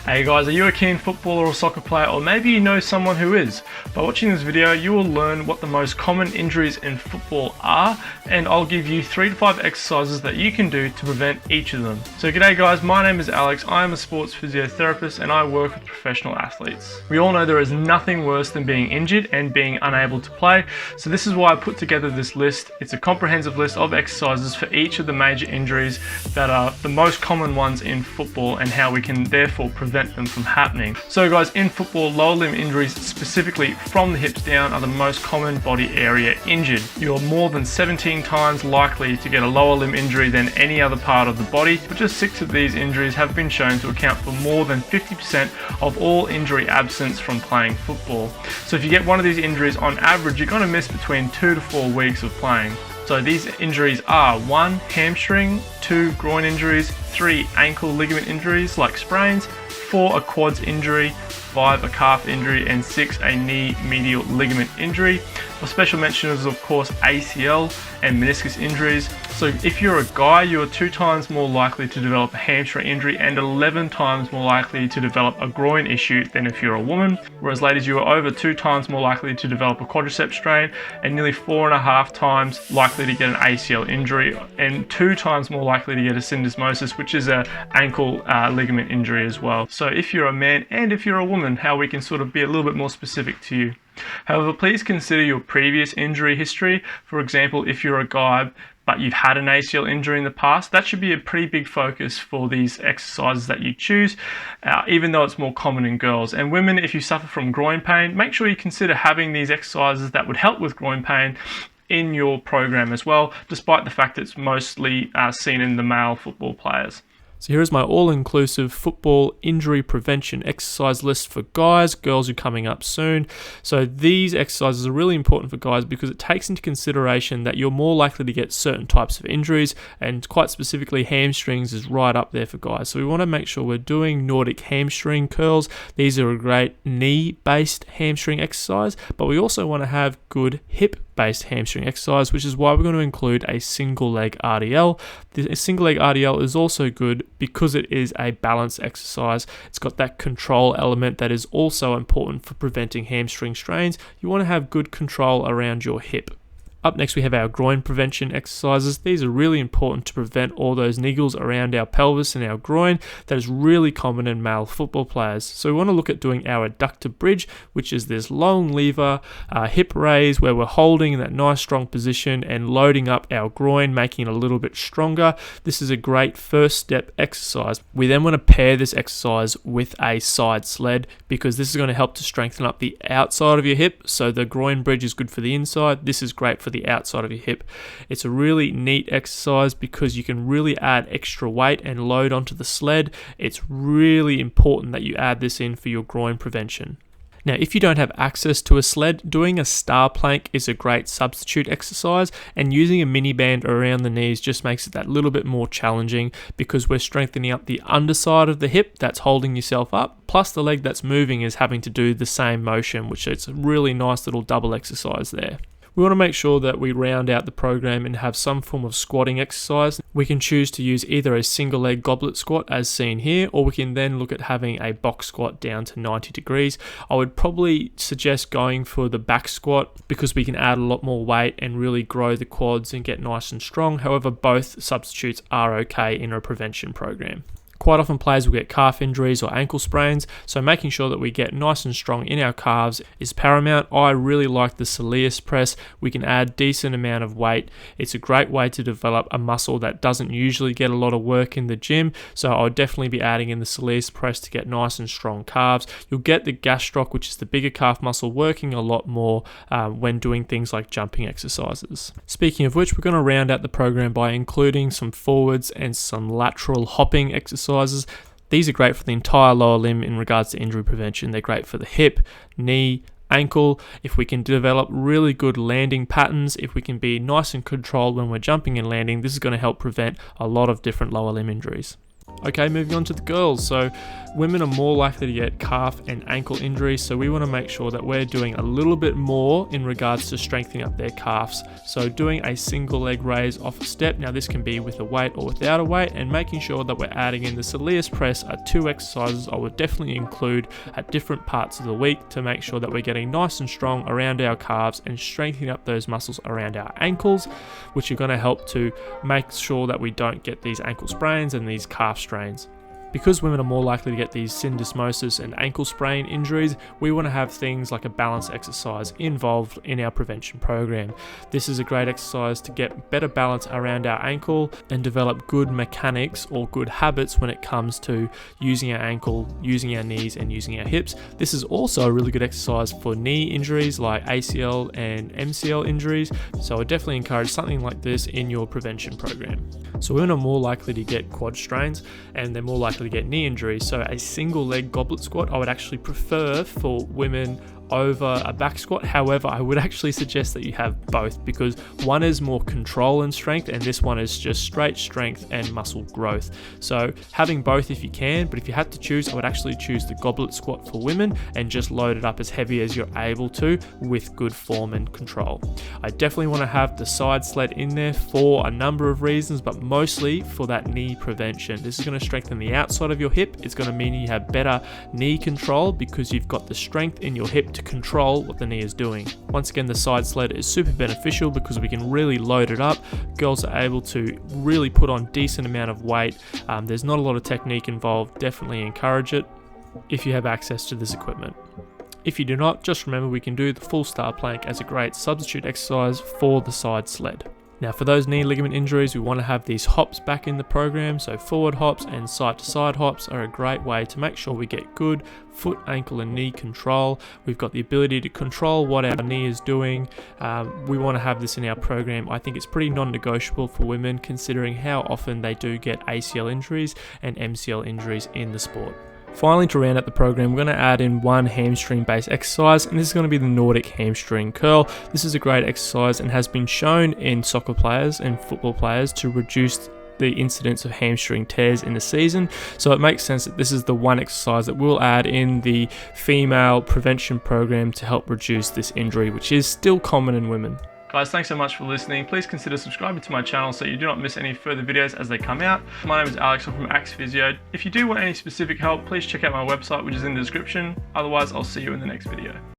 Hey guys, are you a keen footballer or soccer player, or maybe you know someone who is? By watching this video, you will learn what the most common injuries in football are, and I'll give you 3 to 5 exercises that you can do to prevent each of them. So g'day guys, my name is Alex, I am a sports physiotherapist and I work with professional athletes. We all know there is nothing worse than being injured and being unable to play, so this is why I put together this list. It's a comprehensive list of exercises for each of the major injuries that are the most common ones in football and how we can therefore prevent them from happening. So guys, in football, lower limb injuries, specifically from the hips down, are the most common body area injured. You're more than 17 times likely to get a lower limb injury than any other part of the body, but just 6 of these injuries have been shown to account for more than 50% of all injury absence from playing football. So if you get one of these injuries, on average, you're going to miss between 2 to 4 weeks of playing. So these injuries are 1. Hamstring, 2. Groin injuries, 3. Ankle ligament injuries like sprains, 4. A quads injury, 5. A calf injury, and 6. A knee medial ligament injury. For special mention is of course ACL and meniscus injuries. So if you're a guy, you're 2 times more likely to develop a hamstring injury and 11 times more likely to develop a groin issue than if you're a woman. Whereas ladies, you are over 2 times more likely to develop a quadricep strain and nearly 4.5 times likely to get an ACL injury and 2 times more likely to get a syndesmosis, which is an ankle ligament injury as well. So if you're a man and if you're a woman, how we can sort of be a little bit more specific to you. However, please consider your previous injury history. For example, if you're a guy but you've had an ACL injury in the past, that should be a pretty big focus for these exercises that you choose, even though it's more common in girls. And women, if you suffer from groin pain, make sure you consider having these exercises that would help with groin pain in your program as well, despite the fact it's mostly seen in the male football players. So here is my all-inclusive football injury prevention exercise list for guys. Girls are coming up soon. So these exercises are really important for guys because it takes into consideration that you're more likely to get certain types of injuries, and quite specifically hamstrings is right up there for guys. So we want to make sure we're doing Nordic hamstring curls. These are a great knee-based hamstring exercise, but we also want to have good hip-based hamstring exercise, which is why we're going to include a single leg RDL. The single leg RDL is also good because it is a balanced exercise. It's got that control element that is also important for preventing hamstring strains. You want to have good control around your hip. Up next, we have our groin prevention exercises. These are really important to prevent all those niggles around our pelvis and our groin that is really common in male football players. So we want to look at doing our adductor bridge, which is this long lever hip raise where we're holding in that nice strong position and loading up our groin, making it a little bit stronger. This is a great first step exercise. We then want to pair this exercise with a side sled because this is going to help to strengthen up the outside of your hip. So the groin bridge is good for the inside. This is great for the outside of your hip. It's a really neat exercise because you can really add extra weight and load onto the sled. It's really important that you add this in for your groin prevention. Now, if you don't have access to a sled, doing a star plank is a great substitute exercise, and using a mini band around the knees just makes it that little bit more challenging because we're strengthening up the underside of the hip that's holding yourself up, plus the leg that's moving is having to do the same motion, which is a really nice little double exercise there. We want to make sure that we round out the program and have some form of squatting exercise. We can choose to use either a single leg goblet squat as seen here, or we can then look at having a box squat down to 90 degrees. I would probably suggest going for the back squat because we can add a lot more weight and really grow the quads and get nice and strong. However, both substitutes are okay in a prevention program. Quite often players will get calf injuries or ankle sprains, so making sure that we get nice and strong in our calves is paramount. I really like the Soleus Press. We can add decent amount of weight. It's a great way to develop a muscle that doesn't usually get a lot of work in the gym, so I would definitely be adding in the Soleus Press to get nice and strong calves. You'll get the gastroc, which is the bigger calf muscle, working a lot more when doing things like jumping exercises. Speaking of which, we're going to round out the program by including some forwards and some lateral hopping exercises. These are great for the entire lower limb in regards to injury prevention. They're great for the hip, knee, ankle. If we can develop really good landing patterns, if we can be nice and controlled when we're jumping and landing, this is going to help prevent a lot of different lower limb injuries. Okay, moving on to the girls. So women are more likely to get calf and ankle injuries, so we want to make sure that we're doing a little bit more in regards to strengthening up their calves. So doing a single leg raise off a step, now this can be with a weight or without a weight, and making sure that we're adding in the Soleus Press are 2 exercises I would definitely include at different parts of the week to make sure that we're getting nice and strong around our calves and strengthening up those muscles around our ankles, which are going to help to make sure that we don't get these ankle sprains and these calf strains. Because women are more likely to get these syndesmosis and ankle sprain injuries, we want to have things like a balance exercise involved in our prevention program. This is a great exercise to get better balance around our ankle and develop good mechanics or good habits when it comes to using our ankle, using our knees, and using our hips. This is also a really good exercise for knee injuries like ACL and MCL injuries, so I definitely encourage something like this in your prevention program. So women are more likely to get quad strains and they're more likely to get knee injuries, so a single leg goblet squat I would actually prefer for women over a back squat. However, I would actually suggest that you have both, because one is more control and strength and this one is just straight strength and muscle growth. So having both if you can, but if you had to choose, I would actually choose the goblet squat for women and just load it up as heavy as you're able to with good form and control. I definitely want to have the side sled in there for a number of reasons, but mostly for that knee prevention. This is going to strengthen the outside of your hip. It's going to mean you have better knee control because you've got the strength in your hip to control what the knee is doing. Once again, the side sled is super beneficial because we can really load it up. Girls are able to really put on decent amount of weight. There's not a lot of technique involved. Definitely encourage it if you have access to this equipment. If you do not, just remember we can do the full star plank as a great substitute exercise for the side sled. Now for those knee ligament injuries, we want to have these hops back in the program, so forward hops and side to side hops are a great way to make sure we get good foot, ankle and knee control. We've got the ability to control what our knee is doing. We want to have this in our program. I think it's pretty non-negotiable for women considering how often they do get ACL injuries and MCL injuries in the sport. Finally, to round out the program, we're going to add in one hamstring based exercise, and this is going to be the Nordic hamstring curl. This is a great exercise and has been shown in soccer players and football players to reduce the incidence of hamstring tears in the season. So it makes sense that this is the one exercise that we'll add in the female prevention program to help reduce this injury, which is still common in women. Guys, thanks so much for listening. Please consider subscribing to my channel so you do not miss any further videos as they come out. My name is Alex, I'm from Physio. If you do want any specific help, please check out my website, which is in the description. Otherwise, I'll see you in the next video.